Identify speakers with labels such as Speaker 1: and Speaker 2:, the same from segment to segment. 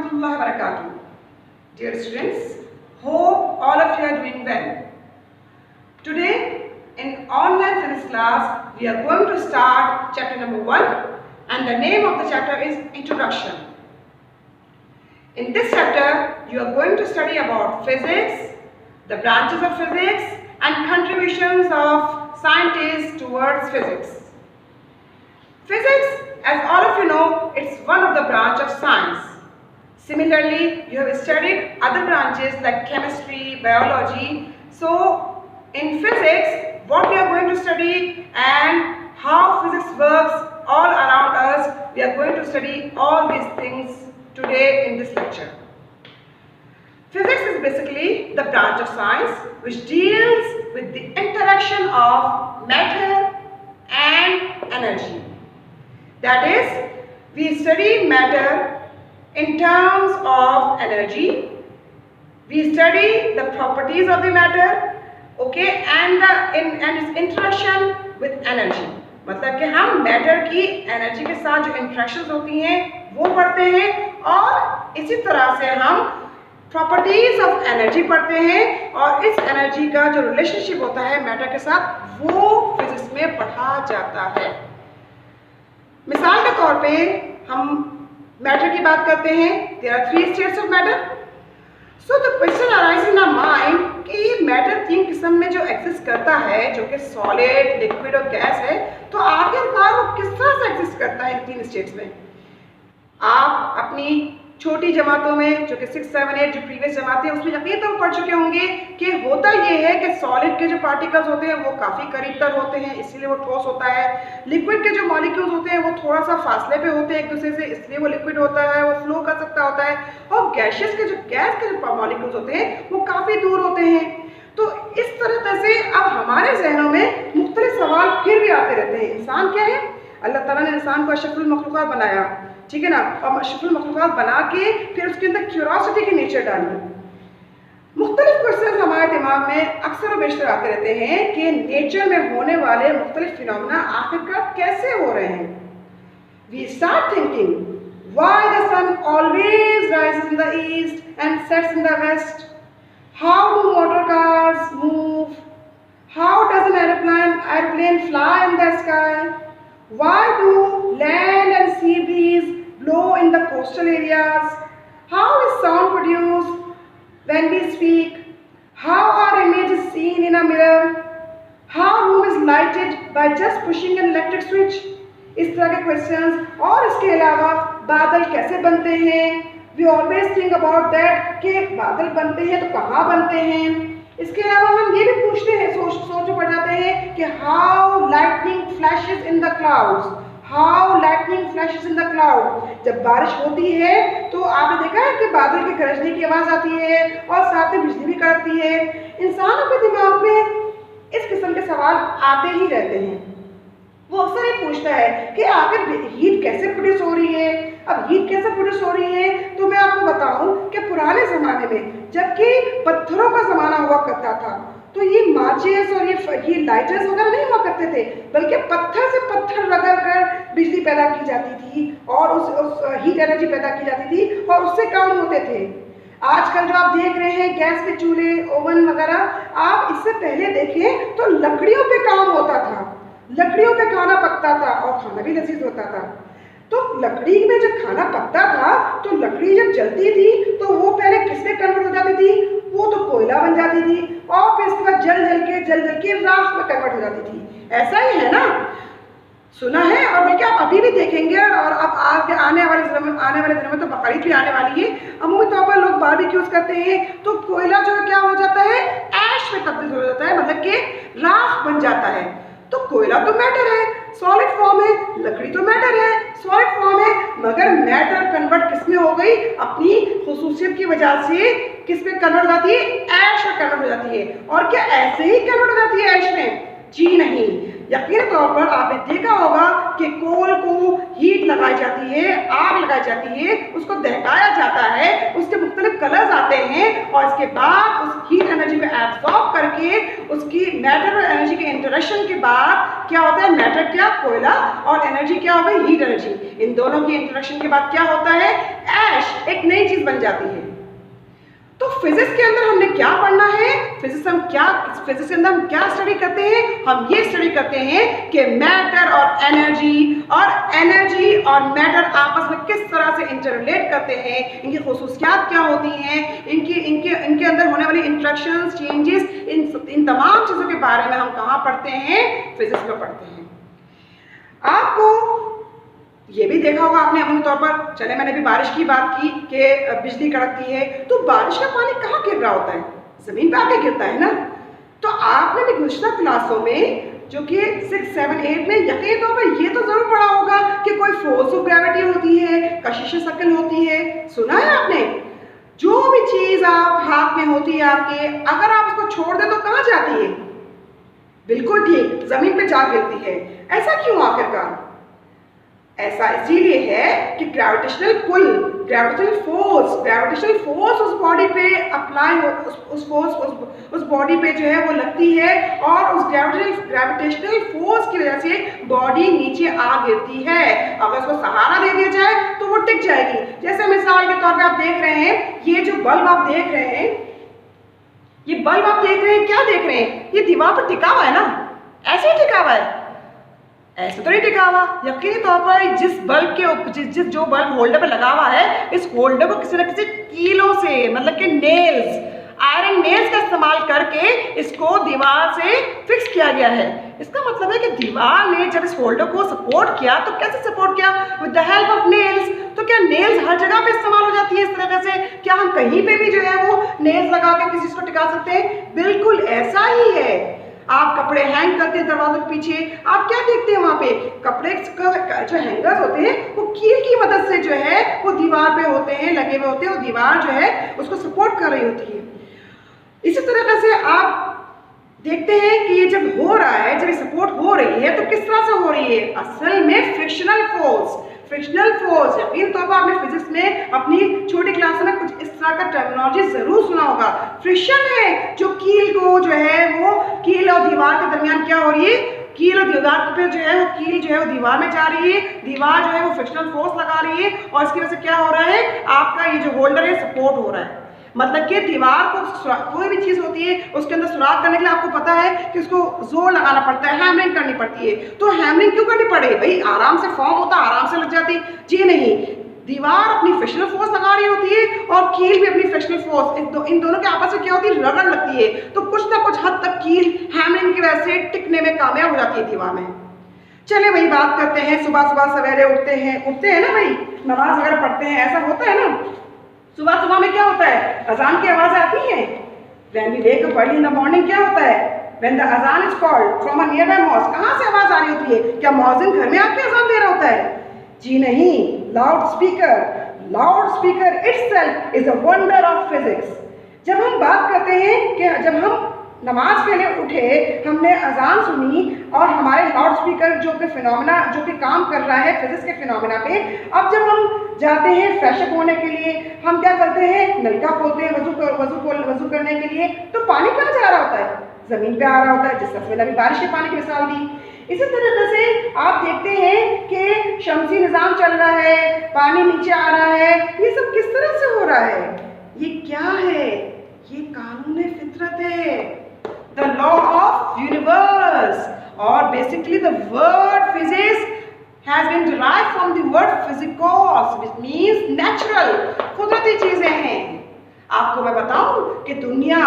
Speaker 1: warahmatullahi wabarakatuh. Dear students, hope all of you are doing well. Today in online physics class, we are going to start chapter number 1 and the name of the chapter is Introduction. In this chapter, you are going to study about physics, the branches of physics and contributions of scientists towards physics. Physics, as all of you know, it's one of the branch of science. Similarly, you have studied other branches like chemistry, biology. So, in physics, what we are going to study and how physics works all around us, we are going to study all these things today in this lecture. Physics is basically the branch of science which deals with the interaction of matter and energy. That is, we study matter in terms of energy. We study the properties of the matter, okay, and its interaction with energy. मतलब कि हम matter की energy के साथ जो interactions होती हैं वो पढ़ते हैं और इसी तरह से हम प्रॉपर्टीज ऑफ एनर्जी पढ़ते हैं और इस एनर्जी का जो रिलेशनशिप होता है मैटर के साथ वो फिजिक्स में पढ़ा जाता है। मिसाल के तौर पे हम मैटर की बात करते हैं। There are 3 states of matter. So the question arise in our mind कि ये मैटर 3 किस्म में जो एग्जिस्ट करता है, जो कि सॉलिड, लिक्विड और गैस है, तो आखिरकार वो किस तरह से एग्जिस्ट करता है इन 3 स्टेट्स में। आप अपनी छोटी जमातों में जो कि 6, 7, 8 जो प्रीवियस जमातें हैं उसमें यकीन तो पढ़ चुके होंगे कि होता ये है कि सॉलिड के जो पार्टिकल्स होते हैं वो काफ़ी करीब तर होते हैं, इसलिए वो ठोस होता है। लिक्विड के जो मॉलिक्यूल्स होते हैं वो थोड़ा सा फासले पे होते हैं एक दूसरे से, इसलिए वो लिक्विड होता है, वो फ्लो कर सकता होता है। और गैस के जो मॉलिक्यूल्स होते हैं वो काफ़ी दूर होते हैं। तो इस तरह से अब हमारे जहनों में मुख्तलिफ सवाल फिर भी आते रहते हैं। इंसान क्या है? अल्लाह ताला ने इंसान को अशरफुल मखलूक़ात बनाया, ठीक है ना, और अशरफुल मखलूक़ात बना के फिर उसके अंदर क्यूरियोसिटी की नेचर डाली। मुख्तलिफ क्वेश्चन हमारे दिमाग में अक्सर और बेशतर आते रहते हैं कि नेचर में होने वाले मुख्तलिफ फिनोमेना आखिरकार कैसे हो रहे हैं। We start thinking why the sun always rises in the east and sets in the west, how do motor cars move, how does an aeroplane fly in the sky, why do land and sea breeze blow in the coastal areas, how is sound produced when we speak, how are images seen in a mirror, how room is lighted by just pushing an electric switch। इस तरह के questions और इसके अलावा बादल कैसे बनते हैं, we always think about that कि बादल बनते हैं तो कहाँ बनते हैं। इसके अलावा हम ये भी पूछते हैं, सोच पड़ जाते हैं कि how lightning flashes in the clouds, how lightning flashes in the cloud. जब बारिश होती है तो आपने देखा है कि बादल के गरजने की आवाज़ आती है और साथ में बिजली भी कड़कती है। इंसानों के दिमाग में इस किस्म के सवाल आते ही रहते हैं। वो अक्सर ये पूछता है कि आखिर हीट कैसे प्रोड्यूस हो रही है। अब हीट कैसे प्रोड्यूस हो रही है तो मैं आपको बताऊं कि पुराने ज़माने में जबकि पत्थरों का ज़माना हुआ करता था तो ये माचिस और ये लाइटर्स वगैरह नहीं हुआ करते थे, बल्कि पत्थर से पत्थर रगड़ कर बिजली पैदा की जाती थी और उस हीट एनर्जी पैदा की जाती थी और उससे काम होते थे। आजकल जो आप देख रहे हैं गैस के चूल्हे, ओवन वगैरह, आप इससे पहले देखें तो लकड़ियों पे काम होता था, लकड़ियों पे खाना पकता था और खाना भी लजीज होता था। तो लकड़ी में जब खाना पकता था तो लकड़ी जब जलती थी तो वो पहले किसमें कन्वर्ट हो जाती थी, वो तो कोयला बन जाती थी और फिर इसके बाद जल जल के राख में कन्वर्ट हो जाती थी। ऐसा ही है ना, सुना है। और बल्कि आप अभी भी देखेंगे और अब आने वाले दिनों में तो बकरीद भी आने वाली है, अमूमी तौर पर लोग बारबेक्यूज करते हैं तो कोयला जो है क्या हो जाता है, ऐश में तब्दील हो जाता है, मतलब कि राख बन जाता है। तो कोयला तो मैटर है, सॉलिड फॉर्म है, लकड़ी तो मैटर है, सॉलिड फॉर्म है, मगर मैटर कन्वर्ट किसमें हो गई, अपनी खुसूसियत की वजह से किसमें कन्वर्ट हो जाती है, ऐश में कन्वर्ट हो जाती है। और क्या ऐसे ही कन्वर्ट हो जाती है ऐश में? जी नहीं, यकीन तौर पर आपने देखा होगा कि कोल को हीट लगाई जाती है, आग लगाई जाती है, उसको दहकाया जाता है, उसके मुख्तलिफ कलर्स आते हैं और इसके बाद उस हीट एनर्जी को एब्सॉर्ब करके उसकी मैटर और एनर्जी के इंटरेक्शन के बाद क्या होता है, मैटर क्या, कोयला, और एनर्जी क्या हो गई, हीट एनर्जी। इन दोनों की इंटरेक्शन के बाद क्या होता है, ऐश, एक नई चीज बन जाती है। तो फिजिक्स के अंदर हमने क्या पढ़ना है, फिजिक्स के अंदर हम क्या स्टडी करते हैं, हम ये स्टडी करते हैं कि मैटर और एनर्जी और मैटर आपस में किस तरह से इंटररिलेट करते हैं, इनकी खुसूसियात क्या होती हैं, इनके अंदर होने वाली इंट्रैक्शंस, चेंजेस, इन तमाम चीज़ों के बारे में हम कहाँ पढ़ते हैं, फिजिक्स में पढ़ते हैं। आपको ये भी देखा होगा आपने अमूमन तौर पर, चले मैंने भी बारिश की बात की कि बिजली कड़कती है, तो बारिश का पानी कहाँ गिर रहा होता है, जमीन पे आके गिरता है ना। तो आपने भी गुज़श्ता क्लासों में जो कि 6, 7, 8 में यकीन तौर पर ये तो जरूर पढ़ा होगा कि कोई फोर्स ऑफ ग्रेविटी होती है, कशिश शकल होती है, सुना है आपने। जो भी चीज आप हाथ में होती है आपके, अगर आप उसको छोड़ दे तो कहाँ जाती है, बिल्कुल ठीक, जमीन पे जा गिरती है। ऐसा क्यों आखिरकार? ऐसा इसीलिए है कि ग्रेविटेशनल फोर्स उस बॉडी पे अप्लाई हो, उस बॉडी पे जो है वो लगती है, और उस ग्रेविटेशनल फोर्स की वजह से बॉडी नीचे आ गिरती है। अगर उसको सहारा दे दिया जाए तो वो टिक जाएगी। जैसे मिसाल के तौर पे आप देख रहे हैं, ये जो बल्ब आप देख रहे हैं, क्या देख रहे हैं, ये दीवार पर टिका हुआ है ना, ऐसे ही टिका हुआ है, ऐसे तो नहीं टिका हुआ। यकीनी तौर पर जिस जो बल्ब होल्डर पे लगा हुआ है, इस होल्डर को किसी न किसी कीलों से, मतलब कि आयरन नेल्स का इस्तेमाल करके इसको दीवार से फिक्स किया गया है। इसका मतलब है कि दीवार ने जब इस होल्डर को सपोर्ट किया तो कैसे सपोर्ट किया, with the help of nails. तो क्या नेल्स हर जगह पे इस्तेमाल हो जाती है इस तरीके से? क्या हम कहीं पे भी जो है वो नेल्स लगा के किसी को टिका सकते हैं? बिल्कुल ऐसा ही है। आप कपड़े हैंग करते हैं दरवाजों के पीछे, आप क्या देखते हैं वहां पे, कपड़े जो हैंगर्स होते हैं वो कील की मदद से जो है वो दीवार पे होते हैं, लगे हुए होते हैं, वो दीवार जो है उसको सपोर्ट कर रही होती है। इसी तरीके से आप देखते हैं कि ये जब हो रहा है, जब ये सपोर्ट हो रही है, तो किस तरह से हो रही है? असल में फ्रिक्शनल फोर्स। यकीन तौर पर आपने फिजिक्स में अपनी छोटी क्लास में कुछ इस तरह का टर्मिनोलॉजी जरूर सुना होगा। फ्रिक्शन है जो कील को जो है वो कील और दीवार के दरमियान क्या हो रही है, कील और दीवार पे जो है वो कील जो है वो दीवार में जा रही है, दीवार जो है वो फ्रिक्शनल फोर्स लगा रही है, और इसकी वजह से क्या हो रहा है, आपका ये जो होल्डर है सपोर्ट हो रहा है। मतलब कि दीवार को कोई भी चीज होती है उसके अंदर सुराख करने के लिए आपको पता है कि उसको जोर लगाना पड़ता है, हैमरिंग करनी पड़ती है। तो हैमरिंग क्यों करनी पड़े भाई? आराम से फॉर्म होता, आराम से लग जाती। जी नहीं, दीवार अपनी फ्रिक्शनल फोर्स लगा रही होती है और कील भी अपनी फ्रिक्शनल फोर्स, इन दोनों के आपस में क्या होती है, रगड़ लगती है। तो कुछ ना कुछ हद तक कील हैमरिंग की वजह से टिकने में कामयाब हो जाती है दीवार में। चलिए भाई बात करते हैं, सुबह सवेरे उठते हैं ना भाई, नमाज वगैरह पढ़ते हैं, ऐसा होता है ना। सुबह में क्या होता है, अजान की आवाज आती है। When we wake up early in the morning क्या होता है, when the azan is called from a nearby mosque, कहाँ से आवाज आ रही होती है? क्या मौजिन घर में आके अजान दे रहा होता है? जी नहीं, loud speaker itself is a wonder of physics। जब हम बात करते हैं कि जब हम नमाज के लिए उठे, हमने अजान सुनी और हमारे लाउड स्पीकर जो कि काम कर रहा है फिजिक्स के फिनोमेना पे, अब जब हम जाते हैं फ्रेशअप होने के लिए, हम क्या करते हैं, नलका खोलते हैं वजू करने के लिए, तो पानी कहाँ जा रहा होता है, जमीन पे आ रहा होता है, जिस तरह से अभी बारिश के पानी की मिसाल दी। इसी तरीके से आप देखते हैं कि शमसी निज़ाम चल रहा है, पानी नीचे आ रहा है, ये सब किस तरह से हो रहा है? ये क्या है? ये कानून फितरत है, the law of universe, or basically the word physics has been derived from the word physicos, which means natural, कुदरती चीजें हैं। आपको मैं बताऊं कि दुनिया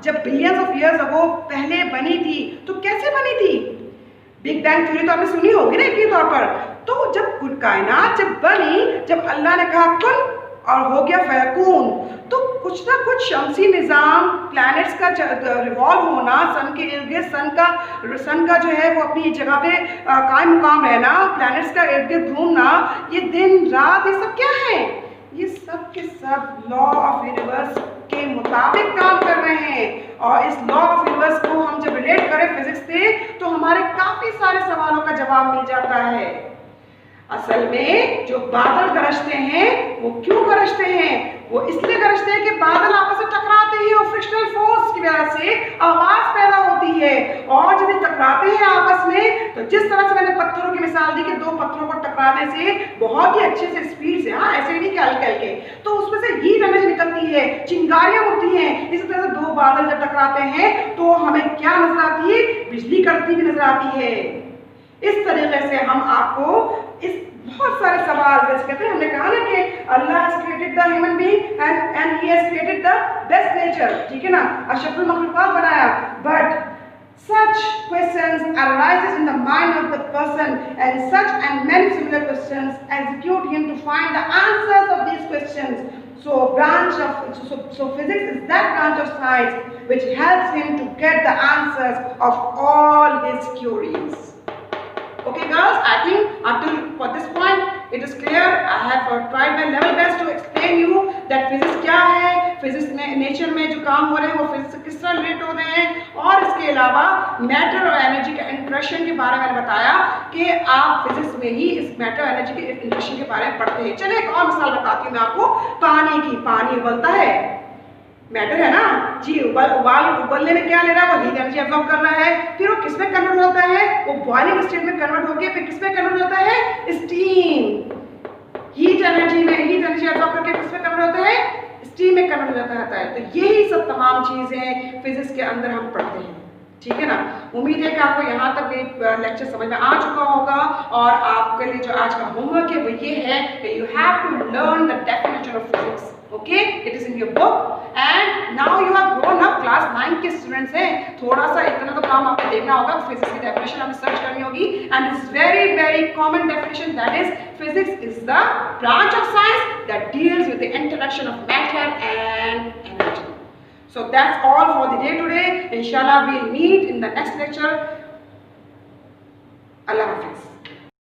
Speaker 1: जब बिलियंस ऑफ इयर्स अगो पहले बनी थी तो कैसे बनी थी? बिग बैंग थ्योरी तो आपने सुनी होगी ना एक तौर पर। तो जब कायनात जब बनी, जब अल्लाह ने कहा कुन और हो गया फयकून, तो कुछ ना कुछ शमसी निज़ाम, प्लैनेट्स का रिवॉल्व होना, सन के इर्द गिर्द सन का जो है वो अपनी जगह पे कायम मुकाम रहना, प्लैनेट्स का इर्द गिर्द घूमना, ये दिन रात, ये सब क्या है? ये सब के सब लॉ ऑफ यूनिवर्स के मुताबिक काम कर रहे हैं। और इस लॉ ऑफ यूनिवर्स को हम जब रिलेट करें फिजिक्स से तो हमारे काफ़ी सारे सवालों का जवाब मिल जाता है। असल में जो बादल गरजते हैं वो क्यों गरजते हैं? वो इसलिए गरजते हैं कि बादल आपस में टकराते हैं और फ्रिक्शनल फोर्स की वजह से आवाज पैदा होती है। और जब ये टकराते हैं आपस में, तो जिस तरह से मैंने पत्थरों की मिसाल दी कि दो पत्थरों को टकराने से बहुत ही अच्छे से स्पीड से, हाँ ऐसे ही नहीं कि हल्के हल्के, तो उसमें निकलती है, चिंगारियां उठती हैं। इसी तरह से दो बादल जब टकराते हैं तो हमें क्या नजर आती है? बिजली कड़कती हुई नजर आती है। इस तरीके से हम आपको इस बहुत सारे सवाल, जैसे कहते हैं, हमने कहा ना कि Allah has created the human being and he has created the best nature, ठीक है ना, अशरफुल मखलूकात बनाया, but such questions arises in the mind of the person and such and many similar questions execute him to find the answers of these questions. So physics is that branch of science which helps him to get the answers of all his queries. Okay girls, I think up till for this point it is clear. I have tried my level best to explain you that physics क्या है, physics में nature में जो काम हो रहे हैं वो फिजिक्स से किस तरह रिलेट हो रहे हैं, और इसके अलावा मैटर और एनर्जी के इंटरेक्शन के बारे में मैंने बताया कि आप फिजिक्स में ही इस मैटर और एनर्जी के इंटरेक्शन के बारे में पढ़ते हैं। चलिए एक और मिसाल बताती हूँ मैं आपको पानी की। पानी उबलता है, मैटर है ना जी, उबलने में क्या ले रहा है, वो हीट एनर्जी अब्सॉर्ब कर रहा है, फिर वो किस में कन्वर्ट होता है, वो बॉइलिंग स्टेट में कन्वर्ट होकर फिर किस में कन्वर्ट होता है, स्टीम। हीट एनर्जी अब्सॉर्ब करके किस में कन्वर्ट होता है, स्टीम में कन्वर्ट हो जाता है। तो यही सब तमाम चीजें फिजिक्स के अंदर हम पढ़ते हैं, ठीक है ना। उम्मीद है कि आपको यहाँ तक ये लेक्चर समझ में आ चुका होगा, और आपके लिए जो आज का होमवर्क है वो ये है कि you have to learn the definition of physics. Okay, it is in your book and now you have grown up, class 9 के स्टूडेंट्स हैं, थोड़ा सा इतना तो काम आपको देखना होगा। फिजिक्स की डेफिनेशन हमें सर्च करनी होगी and it's very common definition, that is physics is the branch of science that deals with the interaction of matter and energy. So that's all for the day today. Inshallah we'll meet in the next lecture. Allah Hafiz.